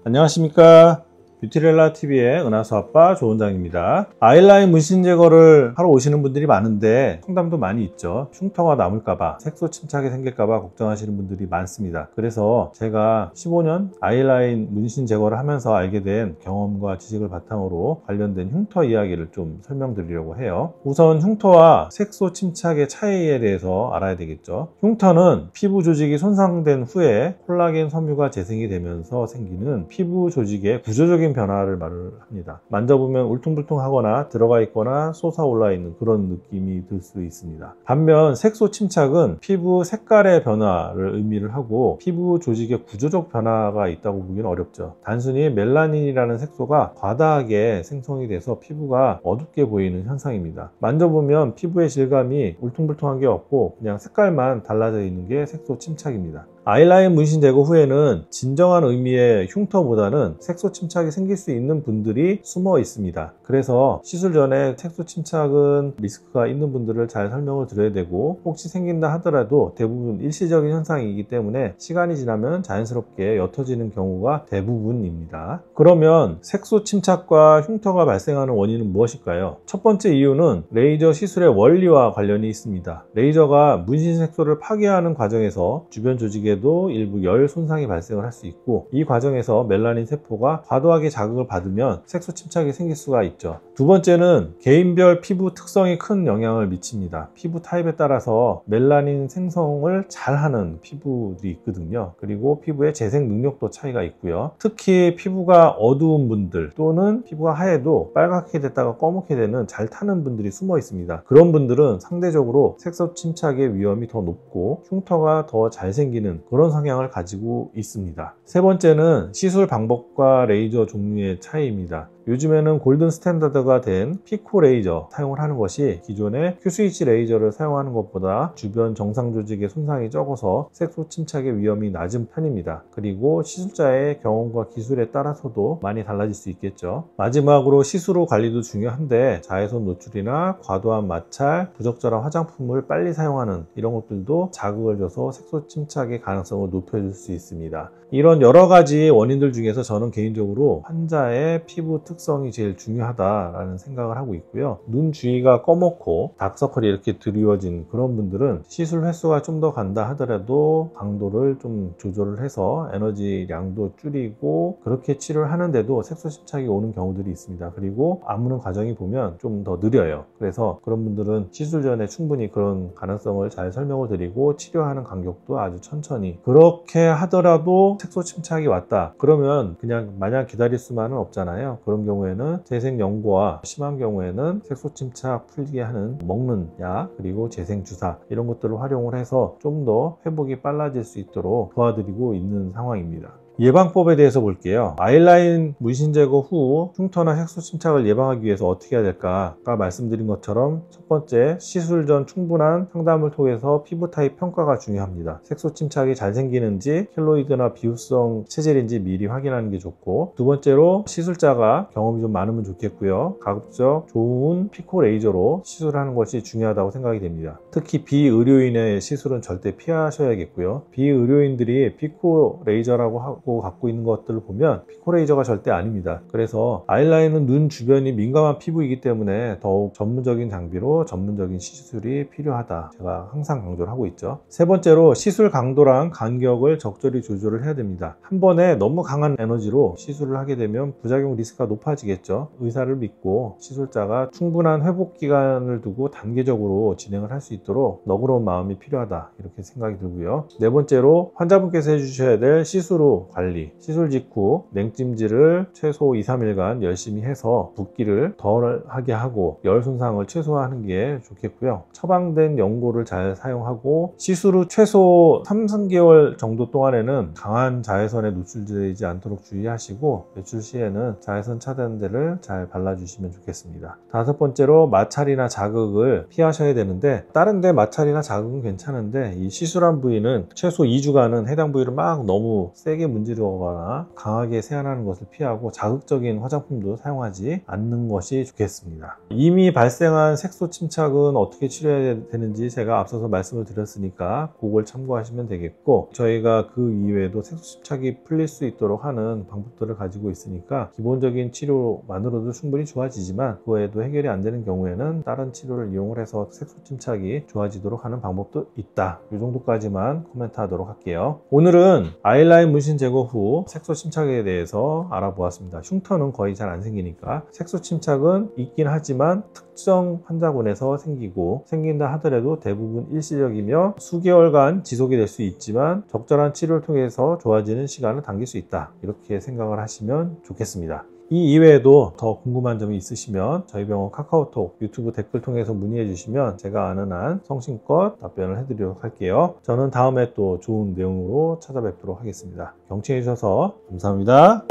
안녕하십니까. 뷰티렐라TV의 은하수 아빠 조원장입니다. 아이라인 문신 제거를 하러 오시는 분들이 많은데 상담도 많이 있죠. 흉터가 남을까봐, 색소 침착이 생길까봐 걱정하시는 분들이 많습니다. 그래서 제가 15년 아이라인 문신 제거를 하면서 알게 된 경험과 지식을 바탕으로 관련된 흉터 이야기를 좀 설명드리려고 해요. 우선 흉터와 색소 침착의 차이에 대해서 알아야 되겠죠. 흉터는 피부 조직이 손상된 후에 콜라겐 섬유가 재생이 되면서 생기는 피부 조직의 구조적인 변화를 말을 합니다. 만져보면 울퉁불퉁하거나 들어가 있거나 솟아올라 있는 그런 느낌이 들 수 있습니다. 반면 색소 침착은 피부 색깔의 변화를 의미를 하고 피부 조직의 구조적 변화가 있다고 보기는 어렵죠. 단순히 멜라닌이라는 색소가 과다하게 생성이 돼서 피부가 어둡게 보이는 현상입니다. 만져보면 피부의 질감이 울퉁불퉁한 게 없고 그냥 색깔만 달라져 있는 게 색소 침착입니다. 아이라인 문신 제거 후에는 진정한 의미의 흉터보다는 색소 침착이 생길 수 있는 분들이 숨어 있습니다. 그래서 시술 전에 색소 침착은 리스크가 있는 분들을 잘 설명을 드려야 되고, 혹시 생긴다 하더라도 대부분 일시적인 현상이기 때문에 시간이 지나면 자연스럽게 옅어지는 경우가 대부분입니다. 그러면 색소 침착과 흉터가 발생하는 원인은 무엇일까요? 첫 번째 이유는 레이저 시술의 원리와 관련이 있습니다. 레이저가 문신 색소를 파괴하는 과정에서 주변 조직에 일부 열 손상이 발생을 할 수 있고, 이 과정에서 멜라닌 세포가 과도하게 자극을 받으면 색소 침착이 생길 수가 있죠. 두 번째는 개인별 피부 특성이 큰 영향을 미칩니다. 피부 타입에 따라서 멜라닌 생성을 잘하는 피부들이 있거든요. 그리고 피부의 재생 능력도 차이가 있고요. 특히 피부가 어두운 분들 또는 피부가 하얘도 빨갛게 됐다가 검게 되는 잘 타는 분들이 숨어 있습니다. 그런 분들은 상대적으로 색소 침착의 위험이 더 높고 흉터가 더 잘 생기는 그런 성향을 가지고 있습니다. 세 번째는 시술 방법과 레이저 종류의 차이입니다. 요즘에는 골든 스탠다드가 된 피코 레이저 사용을 하는 것이 기존의 큐스위치 레이저를 사용하는 것보다 주변 정상 조직의 손상이 적어서 색소 침착의 위험이 낮은 편입니다. 그리고 시술자의 경험과 기술에 따라서도 많이 달라질 수 있겠죠. 마지막으로 시술 후 관리도 중요한데 자외선 노출이나 과도한 마찰, 부적절한 화장품을 빨리 사용하는 이런 것들도 자극을 줘서 색소 침착의 가능성을 높여줄 수 있습니다. 이런 여러 가지 원인들 중에서 저는 개인적으로 환자의 피부 특성이 제일 중요하다라는 생각을 하고 있고요. 눈 주위가 꺼먹고 다크서클이 이렇게 드리워진 그런 분들은 시술 횟수가 좀 더 간다 하더라도 강도를 좀 조절을 해서 에너지량도 줄이고 그렇게 치료를 하는데도 색소 침착이 오는 경우들이 있습니다. 그리고 아무는 과정이 보면 좀 더 느려요. 그래서 그런 분들은 시술 전에 충분히 그런 가능성을 잘 설명을 드리고 치료하는 간격도 아주 천천히, 그렇게 하더라도 색소 침착이 왔다 그러면 그냥 마냥 기다릴 수만은 없잖아요. 그런 경우에는 재생 연고와 심한 경우에는 색소 침착 풀리게 하는 먹는 약, 그리고 재생 주사 이런 것들을 활용을 해서 좀 더 회복이 빨라질 수 있도록 도와드리고 있는 상황입니다. 예방법에 대해서 볼게요. 아이라인 문신 제거 후 흉터나 색소 침착을 예방하기 위해서 어떻게 해야 될까? 아까 말씀드린 것처럼 첫 번째, 시술 전 충분한 상담을 통해서 피부 타입 평가가 중요합니다. 색소 침착이 잘 생기는지 켈로이드나 비후성 체질인지 미리 확인하는 게 좋고, 두 번째로 시술자가 경험이 좀 많으면 좋겠고요. 가급적 좋은 피코 레이저로 시술하는 것이 중요하다고 생각이 됩니다. 특히 비의료인의 시술은 절대 피하셔야겠고요. 비의료인들이 피코 레이저라고 하고 갖고 있는 것들을 보면 피코 레이저가 절대 아닙니다. 그래서 아이라인은 눈 주변이 민감한 피부이기 때문에 더욱 전문적인 장비로 전문적인 시술이 필요하다, 제가 항상 강조를 하고 있죠. 세 번째로, 시술 강도랑 간격을 적절히 조절을 해야 됩니다. 한 번에 너무 강한 에너지로 시술을 하게 되면 부작용 리스크가 높아지겠죠. 의사를 믿고 시술자가 충분한 회복 기간을 두고 단계적으로 진행을 할 수 있도록 너그러운 마음이 필요하다, 이렇게 생각이 들고요. 네 번째로, 환자분께서 해주셔야 될 시술 후 관리, 시술 직후 냉찜질을 최소 2-3일간 열심히 해서 붓기를 덜하게 하고 열 손상을 최소화하는 게 좋겠고요. 처방된 연고를 잘 사용하고 시술 후 최소 3-4개월 정도 동안에는 강한 자외선에 노출되지 않도록 주의하시고 외출 시에는 자외선 차단제를 잘 발라주시면 좋겠습니다. 다섯 번째로, 마찰이나 자극을 피하셔야 되는데, 다른 데 마찰이나 자극은 괜찮은데 이 시술한 부위는 최소 2주간은 해당 부위를 막 너무 세게 문지르거나 강하게 세안하지 색연하는 것을 피하고 자극적인 화장품도 사용하지 않는 것이 좋겠습니다. 이미 발생한 색소 침착은 어떻게 치료해야 되는지 제가 앞서서 말씀을 드렸으니까 그걸 참고하시면 되겠고, 저희가 그 이외에도 색소 침착이 풀릴 수 있도록 하는 방법들을 가지고 있으니까 기본적인 치료만으로도 충분히 좋아지지만 그 외에도 해결이 안 되는 경우에는 다른 치료를 이용을 해서 색소 침착이 좋아지도록 하는 방법도 있다. 이 정도까지만 코멘트 하도록 할게요. 오늘은 아이라인 문신 제거 후 색소 침착에 대해서 알아보았습니다. 흉터는 거의 잘 안 생기니까, 색소 침착은 있긴 하지만 특정 환자군에서 생긴다 하더라도 대부분 일시적이며 수개월간 지속이 될 수 있지만 적절한 치료를 통해서 좋아지는 시간을 당길 수 있다. 이렇게 생각을 하시면 좋겠습니다. 이 이외에도 더 궁금한 점이 있으시면 저희 병원 카카오톡, 유튜브 댓글 통해서 문의해 주시면 제가 아는 한 성심껏 답변을 해드리도록 할게요. 저는 다음에 또 좋은 내용으로 찾아뵙도록 하겠습니다. 경청해 주셔서 감사합니다.